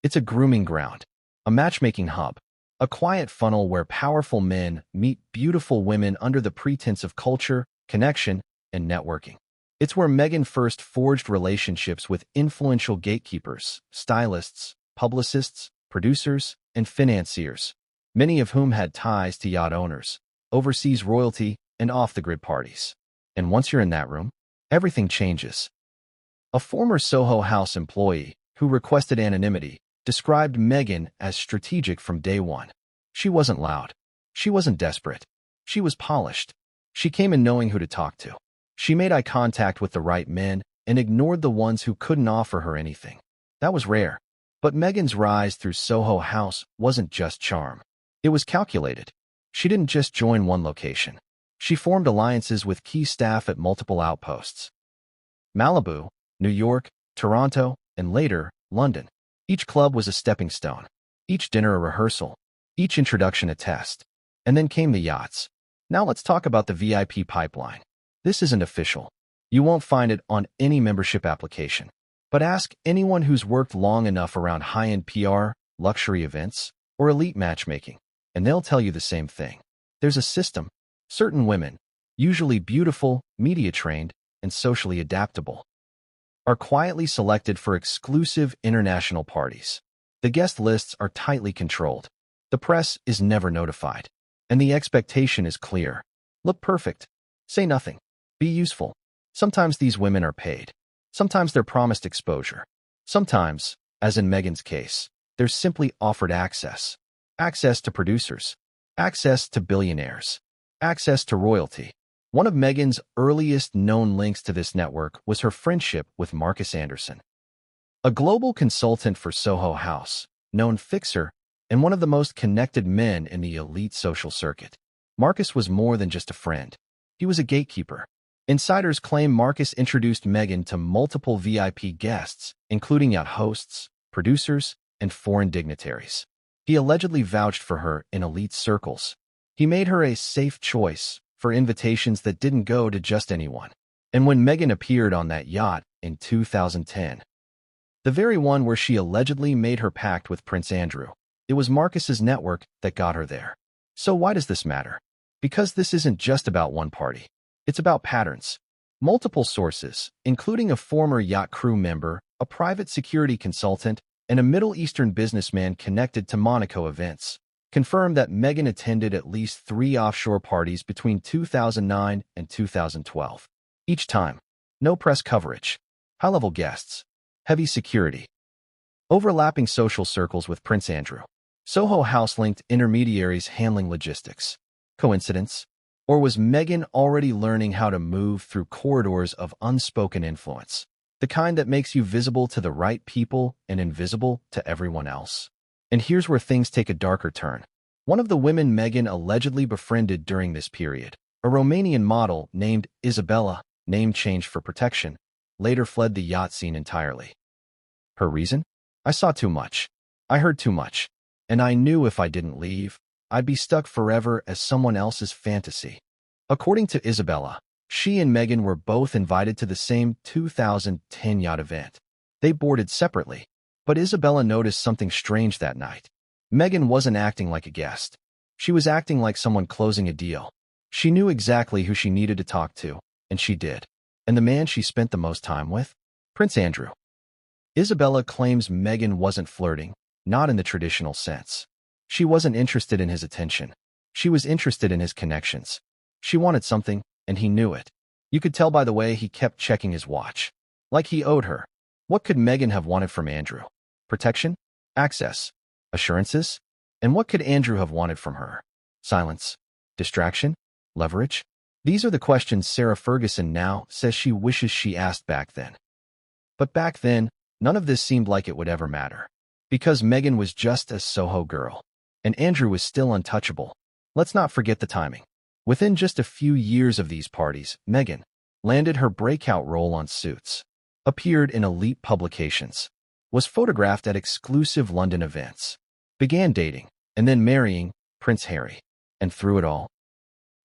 It's a grooming ground, a matchmaking hub, a quiet funnel where powerful men meet beautiful women under the pretense of culture, connection, and networking. It's where Meghan first forged relationships with influential gatekeepers, stylists, publicists, producers, and financiers, many of whom had ties to yacht owners, overseas royalty, and off-the-grid parties. And once you're in that room, everything changes. A former Soho House employee, who requested anonymity, described Meghan as strategic from day one. She wasn't loud. She wasn't desperate. She was polished. She came in knowing who to talk to. She made eye contact with the right men and ignored the ones who couldn't offer her anything. That was rare. But Meghan's rise through Soho House wasn't just charm. It was calculated. She didn't just join one location. She formed alliances with key staff at multiple outposts. Malibu, New York, Toronto, and later, London. Each club was a stepping stone. Each dinner a rehearsal. Each introduction a test. And then came the yachts. Now let's talk about the VIP pipeline. This isn't official. You won't find it on any membership application. But ask anyone who's worked long enough around high-end PR, luxury events, or elite matchmaking, and they'll tell you the same thing. There's a system. Certain women, usually beautiful, media-trained, and socially adaptable, are quietly selected for exclusive international parties. The guest lists are tightly controlled. The press is never notified. And the expectation is clear. Look perfect. Say nothing. Be useful. Sometimes these women are paid. Sometimes they're promised exposure. Sometimes, as in Meghan's case, they're simply offered access. Access to producers. Access to billionaires. Access to royalty. One of Meghan's earliest known links to this network was her friendship with Marcus Anderson, a global consultant for Soho House, known fixer, and one of the most connected men in the elite social circuit. Marcus was more than just a friend. He was a gatekeeper. Insiders claim Marcus introduced Meghan to multiple VIP guests, including yacht hosts, producers, and foreign dignitaries. He allegedly vouched for her in elite circles. He made her a safe choice for invitations that didn't go to just anyone. And when Meghan appeared on that yacht in 2010, the very one where she allegedly made her pact with Prince Andrew, it was Marcus's network that got her there. So why does this matter? Because this isn't just about one party. It's about patterns. Multiple sources, including a former yacht crew member, a private security consultant, and a Middle Eastern businessman connected to Monaco events, confirmed that Meghan attended at least 3 offshore parties between 2009 and 2012. Each time, no press coverage, high-level guests, heavy security, overlapping social circles with Prince Andrew. Soho House-linked intermediaries handling logistics. Coincidence? Or was Meghan already learning how to move through corridors of unspoken influence? The kind that makes you visible to the right people and invisible to everyone else. And here's where things take a darker turn. One of the women Meghan allegedly befriended during this period, a Romanian model named Isabella, name changed for protection, later fled the yacht scene entirely. Her reason? I saw too much. I heard too much. And I knew if I didn't leave, I'd be stuck forever as someone else's fantasy. According to Isabella, she and Meghan were both invited to the same 2010 yacht event. They boarded separately, but Isabella noticed something strange that night. Meghan wasn't acting like a guest. She was acting like someone closing a deal. She knew exactly who she needed to talk to, and she did. And the man she spent the most time with? Prince Andrew. Isabella claims Meghan wasn't flirting, not in the traditional sense. She wasn't interested in his attention. She was interested in his connections. She wanted something, and he knew it. You could tell by the way he kept checking his watch. Like he owed her. What could Meghan have wanted from Andrew? Protection? Access? Assurances? And what could Andrew have wanted from her? Silence? Distraction? Leverage? These are the questions Sarah Ferguson now says she wishes she asked back then. But back then, none of this seemed like it would ever matter. Because Meghan was just a Soho girl, and Andrew was still untouchable. Let's not forget the timing. Within just a few years of these parties, Meghan landed her breakout role on Suits, appeared in elite publications, was photographed at exclusive London events, began dating, and then marrying Prince Harry. And through it all,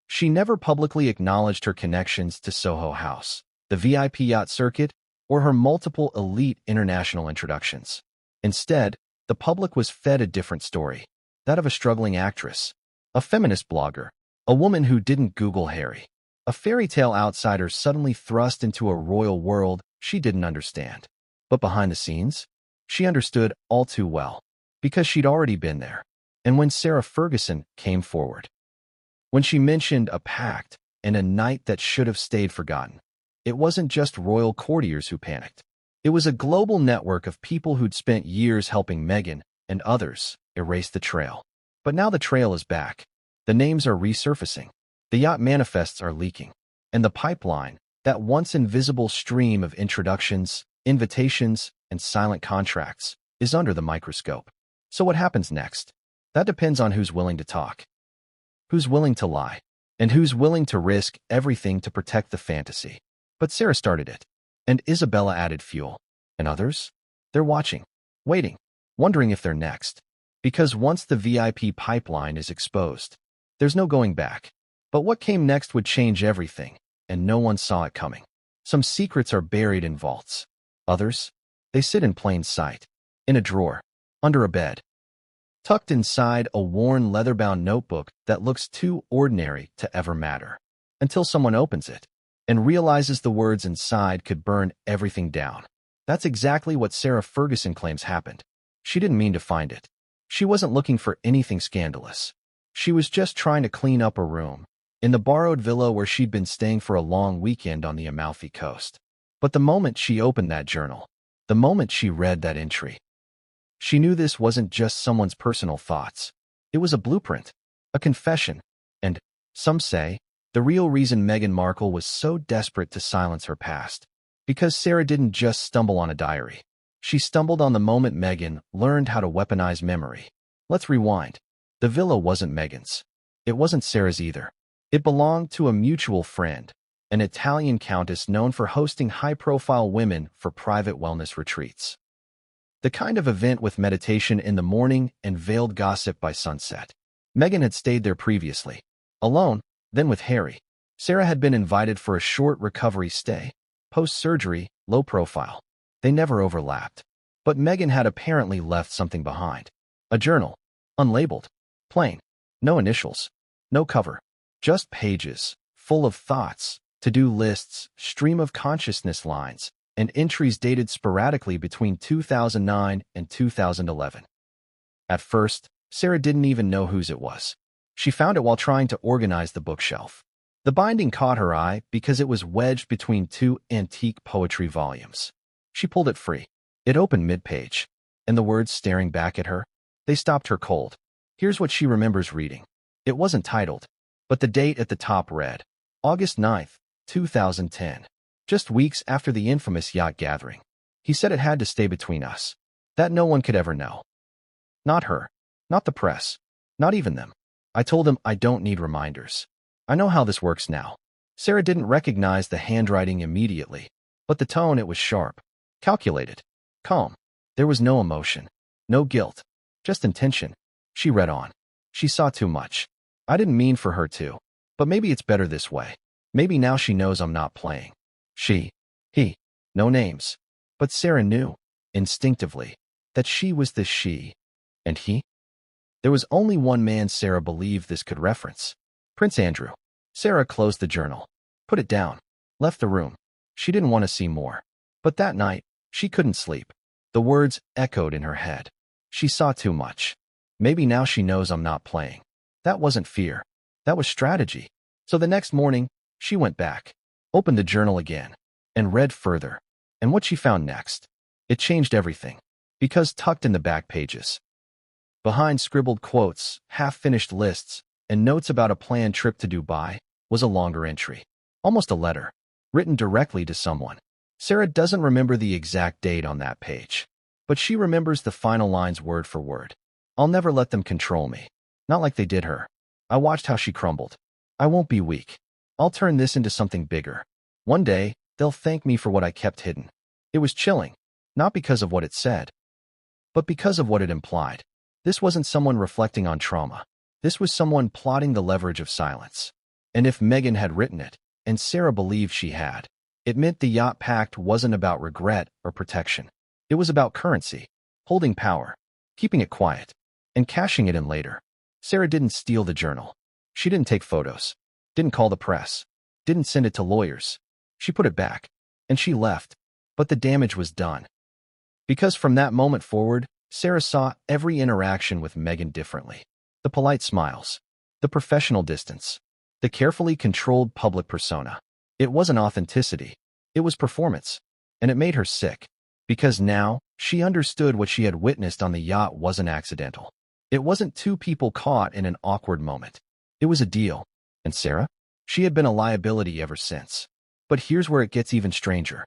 she never publicly acknowledged her connections to Soho House, the VIP yacht circuit, or her multiple elite international introductions. Instead, the public was fed a different story, that of a struggling actress, a feminist blogger, a woman who didn't Google Harry, a fairy tale outsider suddenly thrust into a royal world she didn't understand. But behind the scenes, she understood all too well, because she'd already been there. And when Sarah Ferguson came forward, when she mentioned a pact and a night that should have stayed forgotten, it wasn't just royal courtiers who panicked. It was a global network of people who'd spent years helping Meghan and others erase the trail. But now the trail is back. The names are resurfacing. The yacht manifests are leaking. And the pipeline, that once invisible stream of introductions, invitations, and silent contracts, is under the microscope. So what happens next? That depends on who's willing to talk, who's willing to lie, and who's willing to risk everything to protect the fantasy. But Sarah started it. And Isabella added fuel. And others? They're watching, waiting, wondering if they're next. Because once the VIP pipeline is exposed, there's no going back. But what came next would change everything, and no one saw it coming. Some secrets are buried in vaults. Others? They sit in plain sight. In a drawer. Under a bed. Tucked inside a worn leather-bound notebook that looks too ordinary to ever matter. Until someone opens it and realizes the words inside could burn everything down. That's exactly what Sarah Ferguson claims happened. She didn't mean to find it. She wasn't looking for anything scandalous. She was just trying to clean up a room in the borrowed villa where she'd been staying for a long weekend on the Amalfi Coast. But the moment she opened that journal, the moment she read that entry, she knew this wasn't just someone's personal thoughts. It was a blueprint, a confession, and, some say, the real reason Meghan Markle was so desperate to silence her past. Because Sarah didn't just stumble on a diary. She stumbled on the moment Meghan learned how to weaponize memory. Let's rewind. The villa wasn't Meghan's. It wasn't Sarah's either. It belonged to a mutual friend, an Italian countess known for hosting high-profile women for private wellness retreats. The kind of event with meditation in the morning and veiled gossip by sunset. Meghan had stayed there previously, alone, then with Harry. Sarah had been invited for a short recovery stay, post-surgery, low profile. They never overlapped. But Meghan had apparently left something behind. A journal, unlabeled, plain, no initials, no cover, just pages, full of thoughts, To-do lists, stream of consciousness lines, and entries dated sporadically between 2009 and 2011. At first, Sarah didn't even know whose it was. She found it while trying to organize the bookshelf. The binding caught her eye because it was wedged between two antique poetry volumes. She pulled it free. It opened mid-page, and the words staring back at her, they stopped her cold. Here's what she remembers reading. It wasn't titled, but the date at the top read, August 9th, 2010. Just weeks after the infamous yacht gathering. He said it had to stay between us. That no one could ever know. Not her. Not the press. Not even them. I told him I don't need reminders. I know how this works now. Sarah didn't recognize the handwriting immediately, but the tone, it was sharp, calculated, calm. There was no emotion, no guilt, just intention. She read on. She saw too much. I didn't mean for her to, but maybe it's better this way. Maybe now she knows I'm not playing. She, he, no names. But Sarah knew, instinctively, that she was the she, and he. There was only one man Sarah believed this could reference. Prince Andrew. Sarah closed the journal, put it down, left the room. She didn't want to see more. But that night, she couldn't sleep. The words echoed in her head. She saw too much. Maybe now she knows I'm not playing. That wasn't fear. That was strategy. So the next morning, she went back, opened the journal again, and read further. And what she found next, it changed everything. Because tucked in the back pages, behind scribbled quotes, half-finished lists, and notes about a planned trip to Dubai, was a longer entry. Almost a letter, written directly to someone. Sarah doesn't remember the exact date on that page, but she remembers the final lines word for word. I'll never let them control me. Not like they did her. I watched how she crumbled. I won't be weak. I'll turn this into something bigger. One day, they'll thank me for what I kept hidden. It was chilling, not because of what it said, but because of what it implied. This wasn't someone reflecting on trauma. This was someone plotting the leverage of silence. And if Meghan had written it, and Sarah believed she had, it meant the yacht pact wasn't about regret or protection. It was about currency, holding power, keeping it quiet, and cashing it in later. Sarah didn't steal the journal. She didn't take photos, didn't call the press, didn't send it to lawyers. She put it back, and she left. But the damage was done. Because from that moment forward, Sarah saw every interaction with Meghan differently. The polite smiles, the professional distance, the carefully controlled public persona. It wasn't authenticity. It was performance. And it made her sick. Because now, she understood what she had witnessed on the yacht wasn't accidental. It wasn't two people caught in an awkward moment. It was a deal. And Sarah? She had been a liability ever since. But here's where it gets even stranger.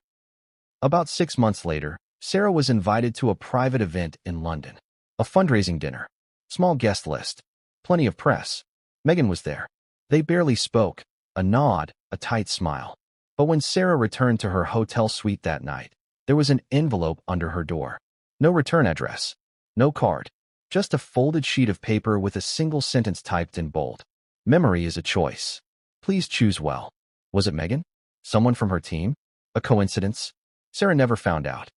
About 6 months later, Sarah was invited to a private event in London. A fundraising dinner. Small guest list. Plenty of press. Meghan was there. They barely spoke. A nod, a tight smile. But when Sarah returned to her hotel suite that night, there was an envelope under her door. No return address. No card. Just a folded sheet of paper with a single sentence typed in bold. Memory is a choice. Please choose well. Was it Meghan? Someone from her team? A coincidence? Sarah never found out.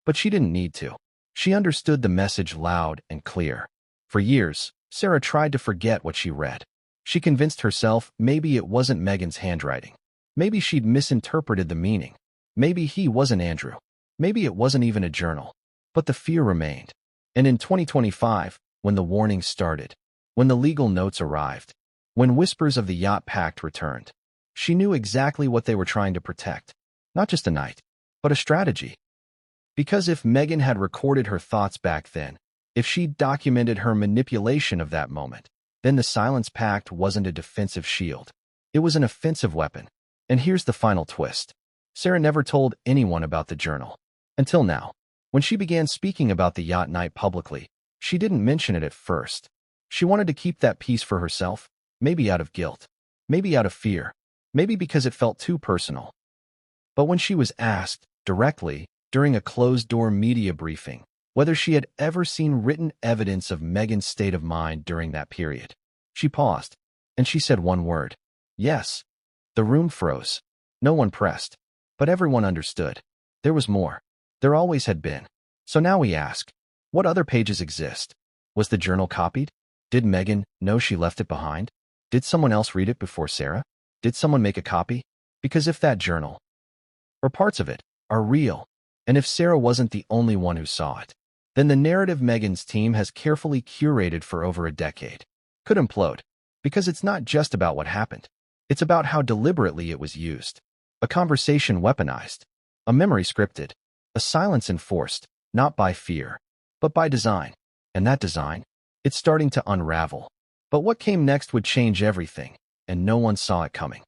But she didn't need to. She understood the message loud and clear. For years, Sarah tried to forget what she read. She convinced herself maybe it wasn't Meghan's handwriting. Maybe she'd misinterpreted the meaning. Maybe he wasn't Andrew. Maybe it wasn't even a journal. But the fear remained. And in 2025, when the warnings started, when the legal notes arrived, when whispers of the yacht pact returned, she knew exactly what they were trying to protect. Not just a night, but a strategy. Because if Meghan had recorded her thoughts back then, if she documented her manipulation of that moment, then the silence pact wasn't a defensive shield. It was an offensive weapon. And here's the final twist. Sarah never told anyone about the journal. Until now. When she began speaking about the yacht night publicly, she didn't mention it at first. She wanted to keep that peace for herself, maybe out of guilt, maybe out of fear, maybe because it felt too personal. But when she was asked, directly, during a closed-door media briefing, whether she had ever seen written evidence of Meghan's state of mind during that period, she paused, and she said one word. Yes. The room froze. No one pressed. But everyone understood. There was more. There always had been. So now we ask, what other pages exist? Was the journal copied? Did Meghan know she left it behind? Did someone else read it before Sarah? Did someone make a copy? Because if that journal, or parts of it, are real, and if Sarah wasn't the only one who saw it, then the narrative Meghan's team has carefully curated for over a decade could implode. Because it's not just about what happened. It's about how deliberately it was used. A conversation weaponized, a memory scripted, a silence enforced, not by fear, but by design. And that design, it's starting to unravel. But what came next would change everything, and no one saw it coming.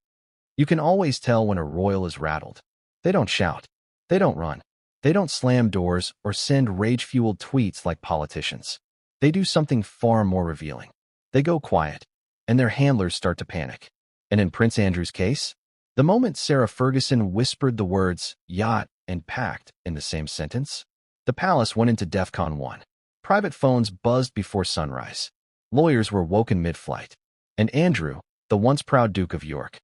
You can always tell when a royal is rattled. They don't shout. They don't run. They don't slam doors or send rage-fueled tweets like politicians. They do something far more revealing. They go quiet, and their handlers start to panic. And in Prince Andrew's case, the moment Sarah Ferguson whispered the words yacht and packed in the same sentence, the palace went into DEFCON 1. Private phones buzzed before sunrise. Lawyers were woken mid-flight. And Andrew, the once proud Duke of York,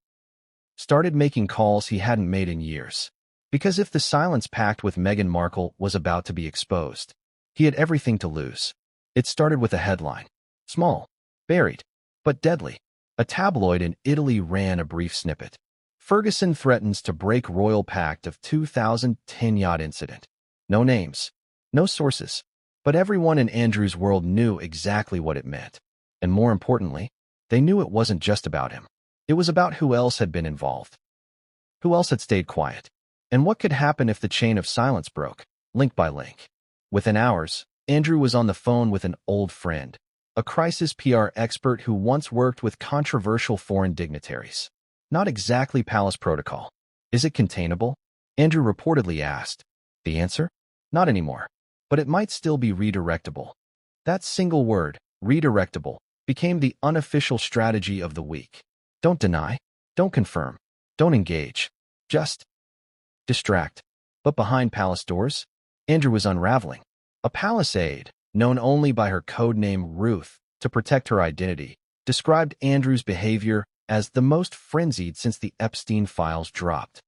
started making calls he hadn't made in years. Because if the silence pact with Meghan Markle was about to be exposed, he had everything to lose. It started with a headline. Small, buried, but deadly. A tabloid in Italy ran a brief snippet. Ferguson threatens to break royal pact of 2010 yacht incident. No names, no sources, but everyone in Andrew's world knew exactly what it meant. And more importantly, they knew it wasn't just about him. It was about who else had been involved. Who else had stayed quiet? And what could happen if the chain of silence broke, link by link? Within hours, Andrew was on the phone with an old friend, a crisis PR expert who once worked with controversial foreign dignitaries. Not exactly palace protocol. Is it containable? Andrew reportedly asked. The answer? Not anymore. But it might still be redirectable. That single word, redirectable, became the unofficial strategy of the week. Don't deny, don't confirm, don't engage. Just distract. But behind palace doors, Andrew was unraveling. A palace aide, known only by her code name Ruth to protect her identity, described Andrew's behavior as the most frenzied since the Epstein files dropped.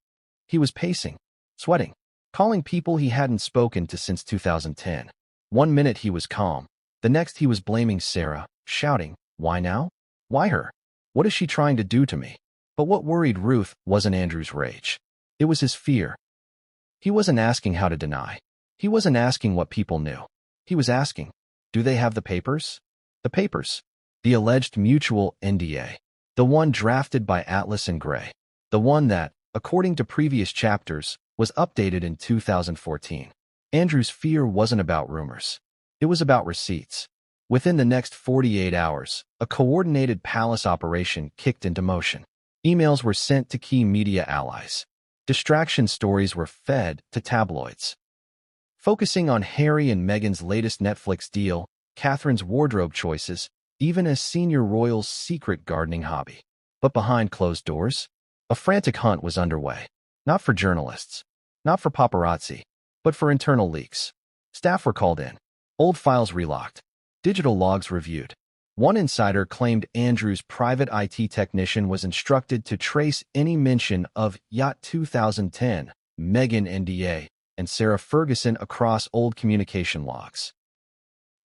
He was pacing, sweating, calling people he hadn't spoken to since 2010. One minute he was calm, the next he was blaming Sarah, shouting, "Why now? Why her? What is she trying to do to me?" But what worried Ruth wasn't Andrew's rage. It was his fear. He wasn't asking how to deny. He wasn't asking what people knew. He was asking, do they have the papers? The papers. The alleged mutual NDA. The one drafted by Atlas and Gray. The one that, according to previous chapters, was updated in 2014. Andrew's fear wasn't about rumors. It was about receipts. Within the next 48 hours, a coordinated palace operation kicked into motion. Emails were sent to key media allies. Distraction stories were fed to tabloids. Focusing on Harry and Meghan's latest Netflix deal, Catherine's wardrobe choices, even a senior royal's secret gardening hobby. But behind closed doors, a frantic hunt was underway. Not for journalists, not for paparazzi, but for internal leaks. Staff were called in, old files relocked, digital logs reviewed. One insider claimed Andrew's private IT technician was instructed to trace any mention of Yacht 2010, Meghan NDA, and Sarah Ferguson across old communication logs.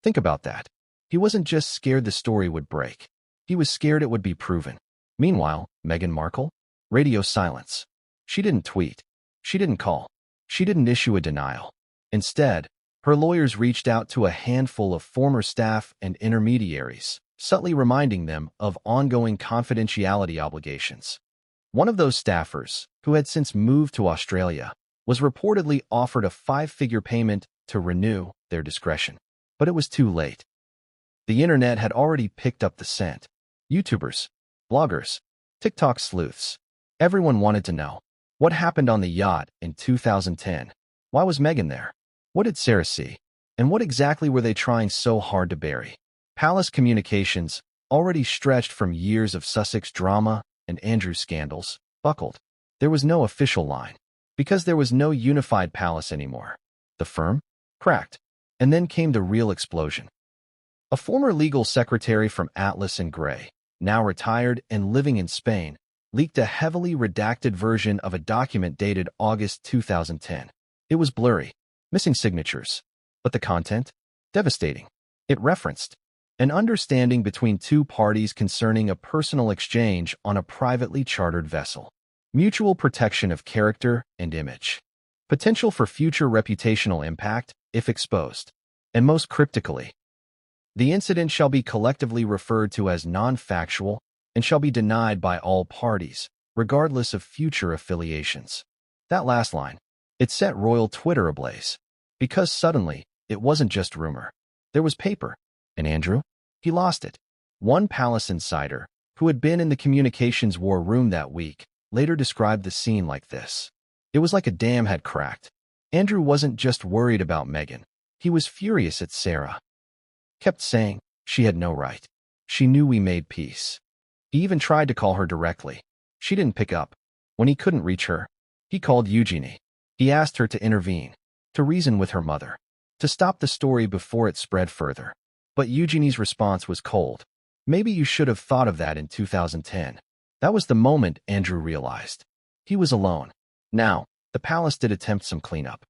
Think about that. He wasn't just scared the story would break. He was scared it would be proven. Meanwhile, Meghan Markle? Radio silence. She didn't tweet. She didn't call. She didn't issue a denial. Instead, her lawyers reached out to a handful of former staff and intermediaries, subtly reminding them of ongoing confidentiality obligations. One of those staffers, who had since moved to Australia, was reportedly offered a 5-figure payment to renew their discretion. But it was too late. The internet had already picked up the scent. YouTubers, bloggers, TikTok sleuths. Everyone wanted to know, what happened on the yacht in 2010? Why was Meghan there? What did Sarah see? And what exactly were they trying so hard to bury? Palace communications, already stretched from years of Sussex drama and Andrew scandals, buckled. There was no official line, because there was no unified palace anymore. The firm cracked. And then came the real explosion. A former legal secretary from Atlas and Gray, now retired and living in Spain, leaked a heavily redacted version of a document dated August 2010. It was blurry, missing signatures, but the content? Devastating. It referenced an understanding between two parties concerning a personal exchange on a privately chartered vessel. mutual protection of character and image, potential for future reputational impact if exposed, and most cryptically, the incident shall be collectively referred to as non-factual and shall be denied by all parties, regardless of future affiliations. That last line, it set royal Twitter ablaze, because suddenly, it wasn't just rumor. There was paper. And Andrew? He lost it. One palace insider, who had been in the communications war room that week, later described the scene like this. It was like a dam had cracked. Andrew wasn't just worried about Meghan. He was furious at Sarah. Kept saying she had no right. She knew we made peace. He even tried to call her directly. She didn't pick up. When he couldn't reach her, he called Eugenie. He asked her to intervene, to reason with her mother, to stop the story before it spread further. But Eugenie's response was cold. Maybe you should have thought of that in 2010. That was the moment Andrew realized. He was alone. Now, the palace did attempt some cleanup.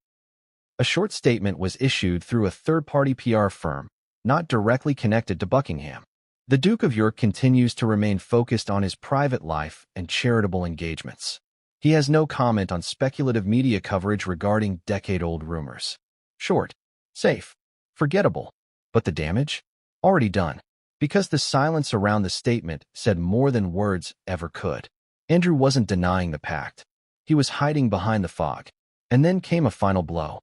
A short statement was issued through a third-party PR firm, not directly connected to Buckingham. The Duke of York continues to remain focused on his private life and charitable engagements. He has no comment on speculative media coverage regarding decade-old rumors. Short, safe, forgettable. But the damage? Already done. Because the silence around the statement said more than words ever could. Andrew wasn't denying the pact. He was hiding behind the fog. And then came a final blow.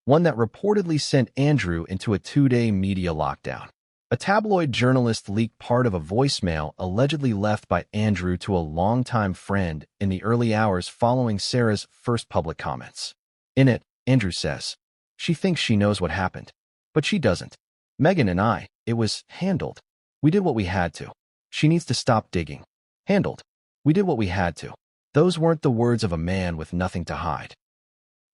One that reportedly sent Andrew into a 2-day media lockdown. A tabloid journalist leaked part of a voicemail allegedly left by Andrew to a longtime friend in the early hours following Sarah's first public comments. In it, Andrew says, "She thinks she knows what happened, but she doesn't. Meghan and I, it was handled. We did what we had to. She needs to stop digging. Handled. We did what we had to." Those weren't the words of a man with nothing to hide.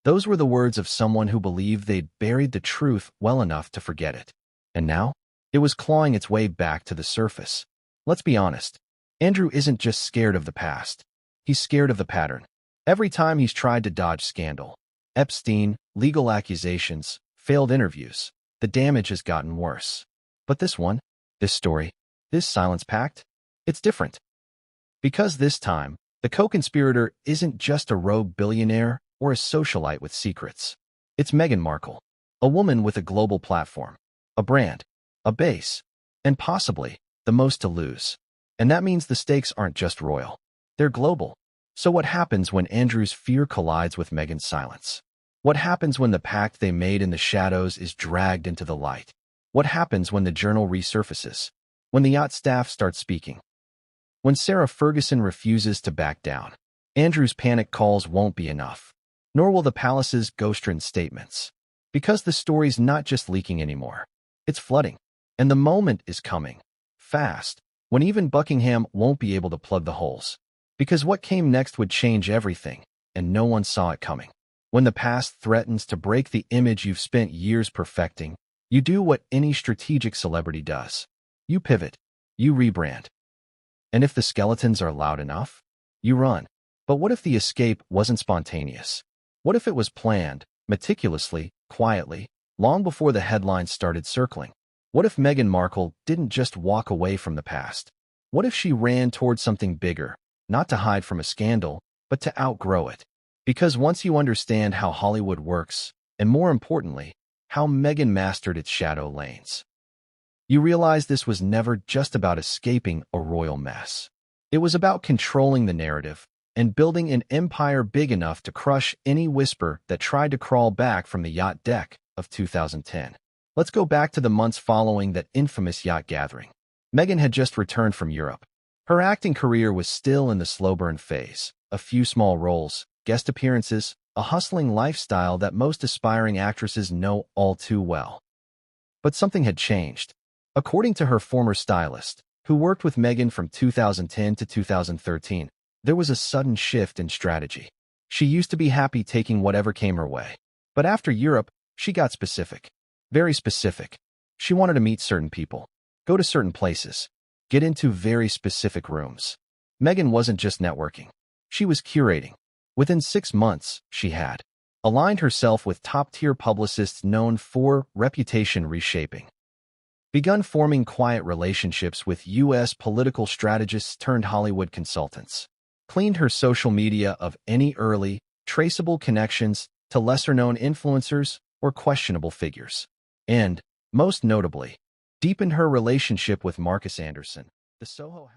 Those were the words of someone who believed they'd buried the truth well enough to forget it. And now, it was clawing its way back to the surface. Let's be honest. Andrew isn't just scared of the past. He's scared of the pattern. Every time he's tried to dodge scandal, Epstein, legal accusations, failed interviews, the damage has gotten worse. But this one, this story, this silence pact, it's different. Because this time, the co-conspirator isn't just a rogue billionaire or a socialite with secrets. It's Meghan Markle, a woman with a global platform, a brand, a base, and possibly the most to lose. And that means the stakes aren't just royal. They're global. So what happens when Andrew's fear collides with Meghan's silence? What happens when the pact they made in the shadows is dragged into the light? What happens when the journal resurfaces? When the yacht staff starts speaking? When Sarah Ferguson refuses to back down? Andrew's panic calls won't be enough. Nor will the palace's ghost-written statements. Because the story's not just leaking anymore. It's flooding. And the moment is coming. Fast. When even Buckingham won't be able to plug the holes. Because what came next would change everything, and no one saw it coming. When the past threatens to break the image you've spent years perfecting, you do what any strategic celebrity does. You pivot. You rebrand. And if the skeletons are loud enough, you run. But what if the escape wasn't spontaneous? What if it was planned, meticulously, quietly, long before the headlines started circling? What if Meghan Markle didn't just walk away from the past? What if she ran towards something bigger, not to hide from a scandal, but to outgrow it? Because once you understand how Hollywood works, and more importantly, how Meghan mastered its shadow lanes, you realize this was never just about escaping a royal mess. It was about controlling the narrative and building an empire big enough to crush any whisper that tried to crawl back from the yacht deck of 2010. Let's go back to the months following that infamous yacht gathering. Meghan had just returned from Europe. Her acting career was still in the slow burn phase. A few small roles, guest appearances, a hustling lifestyle that most aspiring actresses know all too well. But something had changed. According to her former stylist, who worked with Meghan from 2010 to 2013, there was a sudden shift in strategy. She used to be happy taking whatever came her way. But after Europe, she got specific. Very specific. She wanted to meet certain people, go to certain places, get into very specific rooms. Meghan wasn't just networking. She was curating. Within 6 months, she had aligned herself with top-tier publicists known for reputation reshaping, begun forming quiet relationships with U.S. political strategists turned Hollywood consultants, cleaned her social media of any early, traceable connections to lesser-known influencers or questionable figures. And, most notably, deepened her relationship with Marcus Anderson, the Soho